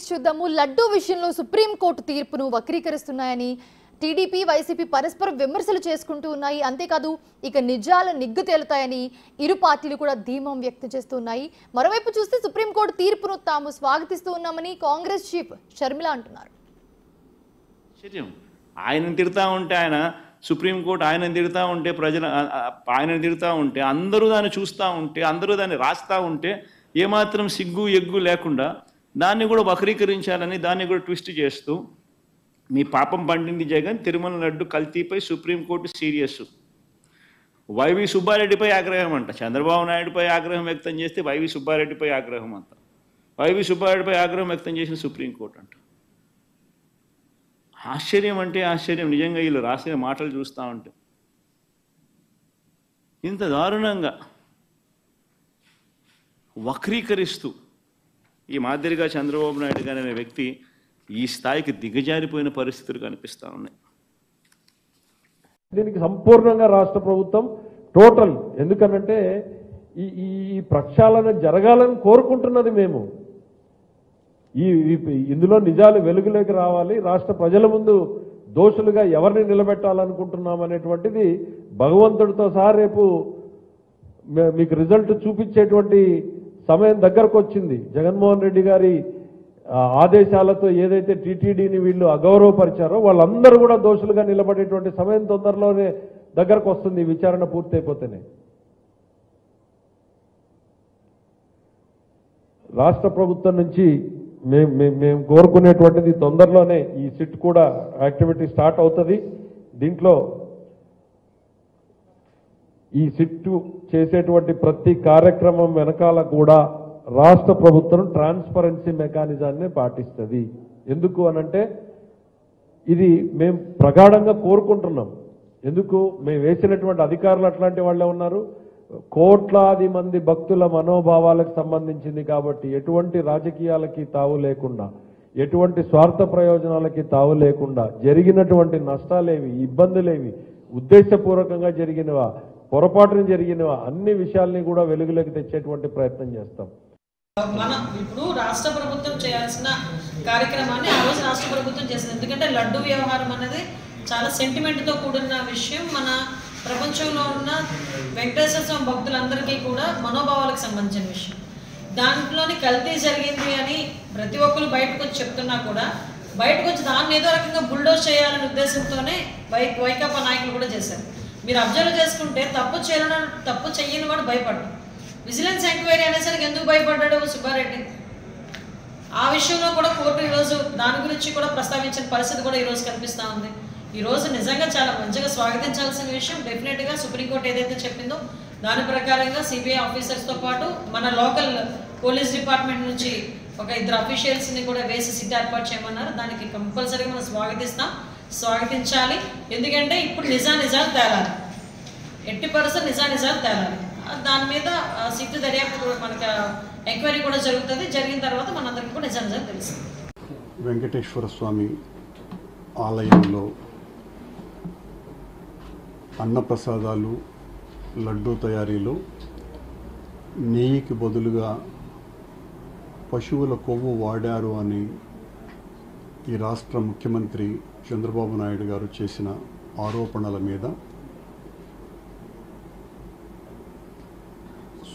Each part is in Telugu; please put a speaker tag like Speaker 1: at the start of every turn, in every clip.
Speaker 1: నెక్స్ట్ చూద్దాము. లడ్డూ విషయంలో సుప్రీంకోర్టు తీర్పును వక్రీకరిస్తున్నాయని టీడీపీ వైసీపీ పరస్పరం విమర్శలు చేసుకుంటూ ఉన్నాయి. అంతేకాదు ఇక నిజాలు నిగ్గు తేలుతాయని ఇరు పార్టీలు కూడా ధీమం వ్యక్తం చేస్తున్నాయి. మరోవైపు చూస్తే సుప్రీంకోర్టు తీర్పును తాము స్వాగతిస్తూ ఉన్నామని కాంగ్రెస్ చీఫ్ షర్మిల అంటున్నారు.
Speaker 2: ఆయన తిడతా ఉంటే ఆయన సుప్రీంకోర్టు ఆయన తిడతా ఉంటే ప్రజలు ఆయన తిడతా ఉంటే అందరూ దాన్ని చూస్తూ ఉంటే అందరూ దాన్ని రాస్తూ ఉంటే ఏమాత్రం సిగ్గు ఎగ్గు లేకుండా దాన్ని కూడా వక్రీకరించాలని దాన్ని కూడా ట్విస్ట్ చేస్తూ మీ పాపం పండింది జగన్, తిరుమల లడ్డు కల్తీపై సుప్రీంకోర్టు సీరియస్, వైవి సుబ్బారెడ్డిపై ఆగ్రహం అంట. చంద్రబాబు నాయుడుపై ఆగ్రహం వ్యక్తం చేస్తే వైవి సుబ్బారెడ్డిపై ఆగ్రహం అంట. వైవి సుబ్బారెడ్డిపై ఆగ్రహం వ్యక్తం చేసిన సుప్రీంకోర్టు అంట. ఆశ్చర్యం అంటే ఆశ్చర్యం. నిజంగా వీళ్ళు రాసిన మాటలు చూస్తూ ఉంటే ఇంత దారుణంగా వక్రీకరిస్తూ ఈ మాదిరిగా చంద్రబాబు నాయుడు గారు అనే వ్యక్తి ఈ స్థాయికి దిగజారిపోయిన పరిస్థితులు కనిపిస్తూ ఉన్నాయి.
Speaker 3: దీనికి సంపూర్ణంగా రాష్ట్ర ప్రభుత్వం టోటల్, ఎందుకనంటే ఈ ప్రక్షాళన జరగాలని కోరుకుంటున్నది మేము. ఇందులో నిజాలు వెలుగులోకి రావాలి, రాష్ట్ర ప్రజల ముందు దోషులుగా ఎవరిని నిలబెట్టాలనుకుంటున్నాం అనేటువంటిది భగవంతుడితో సహా రేపు మీకు రిజల్ట్ చూపించేటువంటి సమయం దగ్గరకు వచ్చింది. జగన్మోహన్ రెడ్డి గారి ఆదేశాలతో ఏదైతే టీటీడీని వీళ్ళు అగౌరవపరిచారో వాళ్ళందరూ కూడా దోషులుగా నిలబడేటువంటి సమయం తొందరలోనే దగ్గరకు వస్తుంది, విచారణ పూర్తయిపోతేనే. రాష్ట్ర ప్రభుత్వం నుంచి మేము కోరుకునేటువంటిది తొందరలోనే ఈ సిట్ కూడా యాక్టివిటీ స్టార్ట్ అవుతుంది. దీంట్లో ఈ సిట్ చేసేటువంటి ప్రతి కార్యక్రమం వెనకాల కూడా రాష్ట్ర ప్రభుత్వం ట్రాన్స్పరెన్సీ మెకానిజాన్ని పాటిస్తుంది. ఎందుకు అనంటే ఇది మేము ప్రగాఢంగా కోరుకుంటున్నాం. ఎందుకు మేము వేసినటువంటి అధికారులు అట్లాంటి వాళ్ళే ఉన్నారు, కోట్లాది మంది భక్తుల మనోభావాలకు సంబంధించింది కాబట్టి ఎటువంటి రాజకీయాలకి తావు లేకుండా, ఎటువంటి స్వార్థ ప్రయోజనాలకి తావు లేకుండా జరిగినటువంటి నష్టాలేవి, ఇబ్బందులేవి, ఉద్దేశపూర్వకంగా జరిగినవా, పొరపాటున జరిగినవా, అన్ని విషయాల్ని కూడా వెలుగులోకి తెచ్చేటువంటి ప్రయత్నం చేస్తాం.
Speaker 4: మనం ఇప్పుడు రాష్ట్ర ప్రభుత్వం చేయాల్సిన కార్యక్రమాన్ని ఆ రోజు రాష్ట్ర ప్రభుత్వం చేసింది. ఎందుకంటే లడ్డు వ్యవహారం అనేది చాలా సెంటిమెంట్తో కూడిన విషయం. మన ప్రపంచంలో ఉన్న వెంకటేశ్వర స్వామి భక్తులందరికీ కూడా మనోభావాలకు సంబంధించిన విషయం. దాంట్లోని కల్తీ జరిగింది అని ప్రతి ఒక్కరు బయటకు వచ్చి చెప్తున్నా కూడా బయటకు వచ్చి దాన్ని ఏదో రకంగా బుల్డోజ్ చేయాలనే ఉద్దేశంతోనే వైకాపా నాయకులు కూడా చేశారు. మీరు అబ్జర్వ్ చేసుకుంటే తప్పు చెయ్యని వాడు భయపడ్డాడు. విజిలెన్స్ ఎంక్వైరీ అనేసరికి ఎందుకు భయపడ్డాడు సుబ్బారెడ్డి? ఆ విషయంలో కూడా కోర్టు ఈరోజు దాని గురించి కూడా ప్రస్తావించిన పరిస్థితి కూడా ఈరోజు కనిపిస్తూ ఉంది. ఈరోజు నిజంగా చాలా మంచిగా స్వాగతించాల్సిన విషయం. డెఫినెట్గా సుప్రీంకోర్టు ఏదైతే చెప్పిందో దాని ప్రకారంగా సిబిఐ ఆఫీసర్స్తో పాటు మన లోకల్ పోలీస్ డిపార్ట్మెంట్ నుంచి ఒక 2 అఫీషియల్స్ని కూడా వేసి సిట్ ఏర్పాటు చేయమన్నారు. దానికి కంపల్సరీగా మనం స్వాగతించాలి. ఎందుకంటే ఇప్పుడు నిజాలు తేలాలి, ఎట్టి పరిస్థితులు నిజాలు తేలాలి. దాని మీద సిట్ దర్యాప్తు మనకు ఎంక్వైరీ కూడా జరుగుతుంది. జరిగిన తర్వాత మనందరికీ కూడా నిజాలు తెలుస్తుంది.
Speaker 5: వెంకటేశ్వర స్వామి ఆలయంలో అన్నప్రసాదాలు, లడ్డూ తయారీలో నెయ్యికి బదులుగా పశువుల కొవ్వు వాడారు అని ఈ రాష్ట్ర ముఖ్యమంత్రి చంద్రబాబు నాయుడు గారు చేసిన ఆరోపణల మీద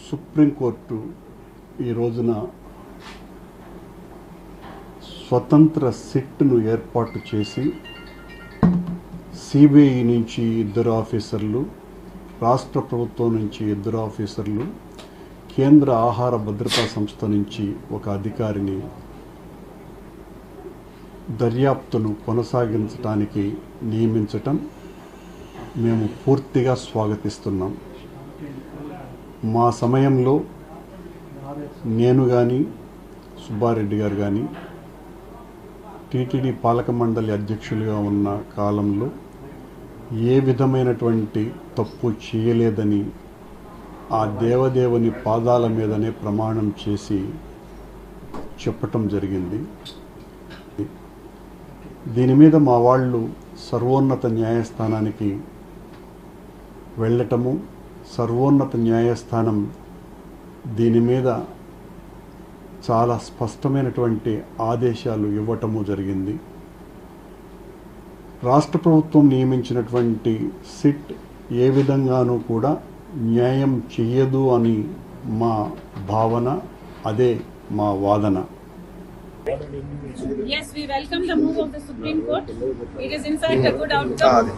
Speaker 5: సుప్రీంకోర్టు ఈ రోజున స్వతంత్ర సిట్ను ఏర్పాటు చేసి సిబిఐ నుంచి 2 ఆఫీసర్లు, రాష్ట్ర ప్రభుత్వం నుంచి 2 ఆఫీసర్లు, కేంద్ర ఆహార భద్రతా సంస్థ నుంచి ఒక అధికారిని దర్యాప్తును కొనసాగించడానికి నియమించటం మేము పూర్తిగా స్వాగతిస్తున్నాం. మా సమయంలో నేను కానీ సుబ్బారెడ్డి గారు కానీ టీటీడీ పాలక మండలి అధ్యక్షులుగా ఉన్న కాలంలో ఏ విధమైనటువంటి తప్పు చేయలేదని ఆ దేవదేవుని పాదాల మీదనే ప్రమాణం చేసి చెప్పటం జరిగింది. దీని మీద మా వాళ్ళు సర్వోన్నత న్యాయస్థానానికి వెళ్ళటము, సర్వోన్నత న్యాయస్థానం దీని మీద చాలా స్పష్టమైనటువంటి ఆదేశాలు ఇవ్వటము జరిగింది. రాష్ట్ర ప్రభుత్వం నియమించినటువంటి సిట్ ఏ విధంగానూ కూడా న్యాయం చెయ్యదు అని మా భావన, అదే మా వాదన.
Speaker 6: Yes, we welcome the move of the Supreme Court. It is in fact a good outcome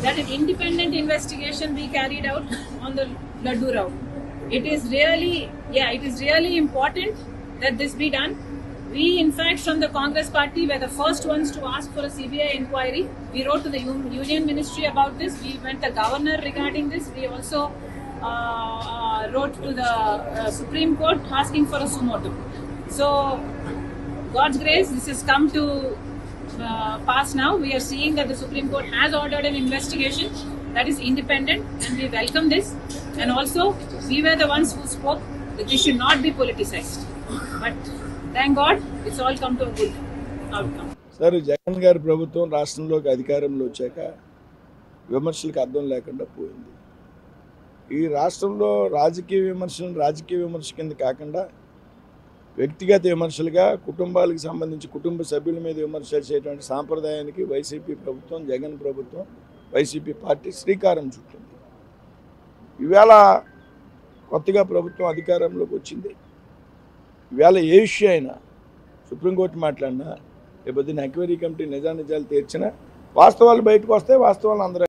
Speaker 6: that an independent investigation be carried out on the Laddu Rao. It is really important that this be done. We, in fact, from the Congress party were the first ones to ask for a CBI inquiry. We wrote to the Union Ministry about this. We went to the governor regarding this. We also wrote to the Supreme Court asking for a sumo motu. So, God's grace, this has come to pass now. We are seeing that the Supreme Court has ordered an investigation that is independent, and we welcome this. And also, we were the ones who spoke that this should not be politicized. But thank God, it's all come to a good outcome.
Speaker 7: Sir, Jagan గారి ప్రభుత్వం రాష్ట్రంలోకి అధికారంలో వచ్చాక విమర్శలకు అర్థం లేకుండా పోయింది. ఈ రాష్ట్రంలో రాజకీయ విమర్శ కింద కాకుండా వ్యక్తిగత విమర్శలుగా కుటుంబాలకు సంబంధించి కుటుంబ సభ్యుల మీద విమర్శలు చేయటువంటి సాంప్రదాయానికి వైసీపీ ప్రభుత్వం, జగన్ ప్రభుత్వం, వైసీపీ పార్టీ శ్రీకారం చుట్టింది. ఈవేళ కొత్తగా ప్రభుత్వం అధికారంలోకి వచ్చింది. ఈవేళ ఏ విషయం అయినా సుప్రీంకోర్టు మాట్లాడినా, లేకపోతే ఎంక్వైరీ కమిటీ నిజానిజాలు తీర్చినా వాస్తవాలు బయటకు వస్తాయి. వాస్తవాలు అందరూ